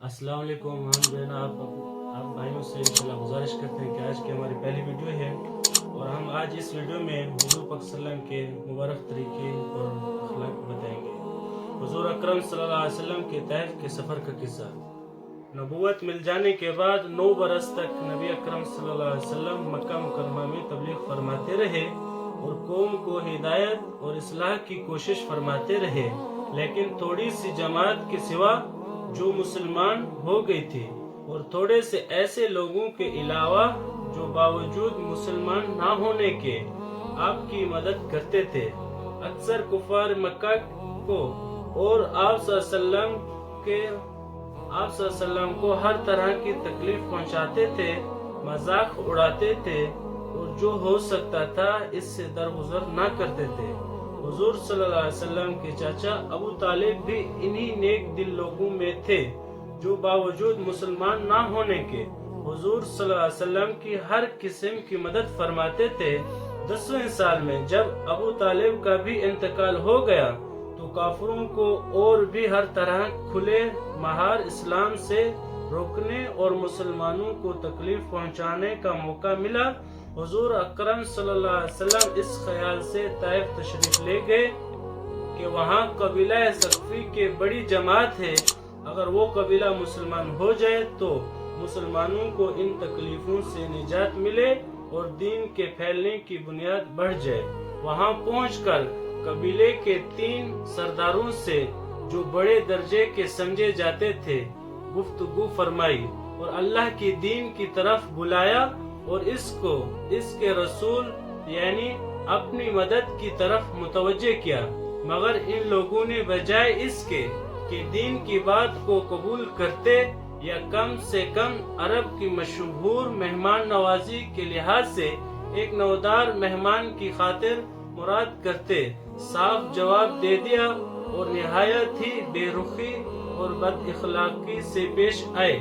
السلام علیکم. ہم جو ہے نا آپ بھائیوں سے انشاءاللہ گزارش کرتے ہیں کہ آج کی ہماری پہلی ویڈیو ہے اور ہم آج اس ویڈیو میں حضور پاک صلی اللہ علیہ وسلم کے مبارک طریقے اور اخلاق بتائیں گے. حضور اکرم صلی اللہ علیہ وسلم کے طائف کے سفر کا قصہ. نبوت مل جانے کے بعد 9 برس تک نبی اکرم صلی اللہ علیہ وسلم مکہ مکرمہ میں تبلیغ فرماتے رہے اور قوم کو ہدایت اور اصلاح کی کوشش فرماتے رہے، لیکن تھوڑی سی جماعت کے سوا جو مسلمان ہو گئی تھی اور تھوڑے سے ایسے لوگوں کے علاوہ جو باوجود مسلمان نہ ہونے کے آپ کی مدد کرتے تھے. اکثر کفار مکہ کو اور آپ صلی اللہ علیہ وسلم کو ہر طرح کی تکلیف پہنچاتے تھے، مذاق اڑاتے تھے اور جو ہو سکتا تھا اس سے درگزر نہ کرتے تھے. حضور صلی اللہ علیہ وسلم کے چاچا ابو طالب بھی انہی نیک دل لوگوں میں تھے جو باوجود مسلمان نہ ہونے کے حضور صلی اللہ علیہ وسلم کی ہر قسم کی مدد فرماتے تھے. 10ویں سال میں جب ابو طالب کا بھی انتقال ہو گیا تو کافروں کو اور بھی ہر طرح کھلے مہار اسلام سے روکنے اور مسلمانوں کو تکلیف پہنچانے کا موقع ملا. حضور اکرم صلی اللہ علیہ وسلم اس خیال سے طائف تشریف لے گئے کہ وہاں قبیلہ ثقفی کے بڑی جماعت ہے، اگر وہ قبیلہ مسلمان ہو جائے تو مسلمانوں کو ان تکلیفوں سے نجات ملے اور دین کے پھیلنے کی بنیاد بڑھ جائے. وہاں پہنچ کر قبیلے کے 3 سرداروں سے جو بڑے درجے کے سمجھے جاتے تھے گفتگو فرمائی اور اللہ کی دین کی طرف بلایا اور اس کو اس کے رسول یعنی اپنی مدد کی طرف متوجہ کیا، مگر ان لوگوں نے بجائے اس کے کہ دین کی بات کو قبول کرتے یا کم سے کم عرب کی مشہور مہمان نوازی کے لحاظ سے ایک نودار مہمان کی خاطر مراد کرتے، صاف جواب دے دیا اور نہایت ہی بے رخی اور بد اخلاقی سے پیش آئے.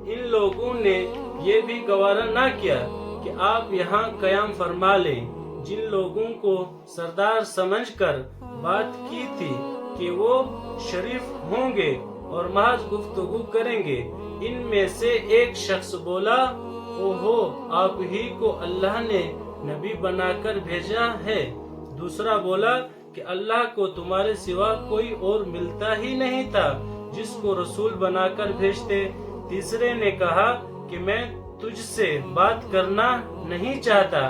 ان لوگوں نے یہ بھی گوارا نہ کیا کہ آپ یہاں قیام فرما لیں. جن لوگوں کو سردار سمجھ کر بات کی تھی کہ وہ شریف ہوں گے اور محض گفتگو کریں گے، ان میں سے ایک شخص بولا، اوہو، آپ ہی کو اللہ نے نبی بنا کر بھیجا ہے. دوسرا بولا کہ اللہ کو تمہارے سوا کوئی اور ملتا ہی نہیں تھا جس کو رسول بنا کر بھیجتے. تیسرے نے کہا کہ میں تجھ سے بات کرنا نہیں چاہتا،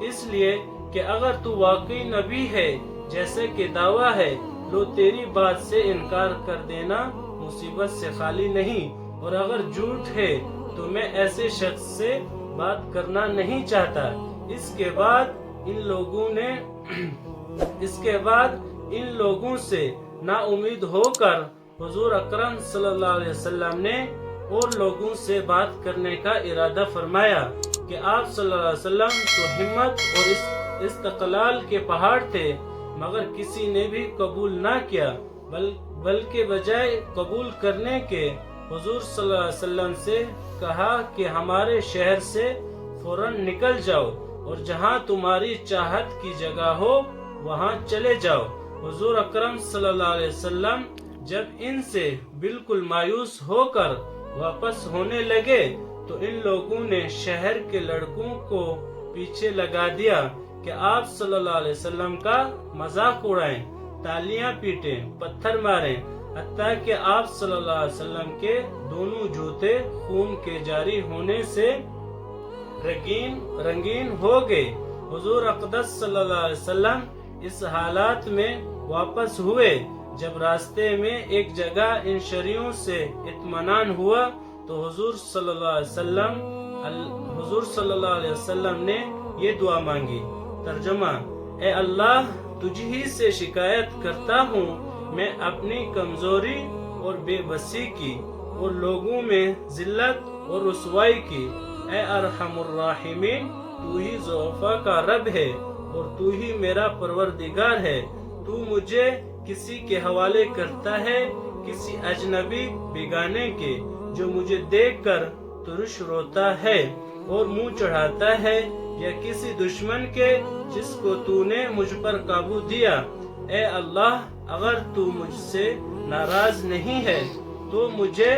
اس لیے کہ اگر تو واقعی نبی ہے جیسے کہ دعویٰ ہے تو تیری بات سے انکار کر دینا مصیبت سے خالی نہیں، اور اگر جھوٹ ہے تو میں ایسے شخص سے بات کرنا نہیں چاہتا. اس کے بعد ان لوگوں سے نا امید ہو کر حضور اکرم صلی اللہ علیہ وسلم نے اور لوگوں سے بات کرنے کا ارادہ فرمایا کہ آپ صلی اللہ علیہ وسلم تو ہمت اور استقلال کے پہاڑ تھے، مگر کسی نے بھی قبول نہ کیا، بلکہ بجائے قبول کرنے کے حضور صلی اللہ علیہ وسلم سے کہا کہ ہمارے شہر سے فوراً نکل جاؤ اور جہاں تمہاری چاہت کی جگہ ہو وہاں چلے جاؤ. حضور اکرم صلی اللہ علیہ وسلم جب ان سے بالکل مایوس ہو کر واپس ہونے لگے تو ان لوگوں نے شہر کے لڑکوں کو پیچھے لگا دیا کہ آپ صلی اللہ علیہ وسلم کا مذاق اڑائیں، تالیاں پیٹیں، پتھر ماریں، حتیٰ کہ آپ صلی اللہ علیہ وسلم کے دونوں جوتے خون کے جاری ہونے سے رنگین ہو گئے. حضور اقدس صلی اللہ علیہ وسلم اس حالات میں واپس ہوئے. جب راستے میں ایک جگہ ان شریوں سے اطمینان ہوا تو حضور صلی اللہ علیہ وسلم نے یہ دعا مانگی. ترجمہ: اے اللہ، تجھ ہی سے شکایت کرتا ہوں میں اپنی کمزوری اور بے بسی کی اور لوگوں میں ذلت اور رسوائی کی. اے ارحم الراحمین، تو ہی ضعفاء کا رب ہے اور تو ہی میرا پروردگار ہے. تو مجھے کسی کے حوالے کرتا ہے، کسی اجنبی بیگانے کے جو مجھے دیکھ کر ترش روتا ہے اور منہ چڑھاتا ہے، یا کسی دشمن کے جس کو تو نے مجھ پر قابو دیا. اے اللہ، اگر تو مجھ سے ناراض نہیں ہے تو مجھے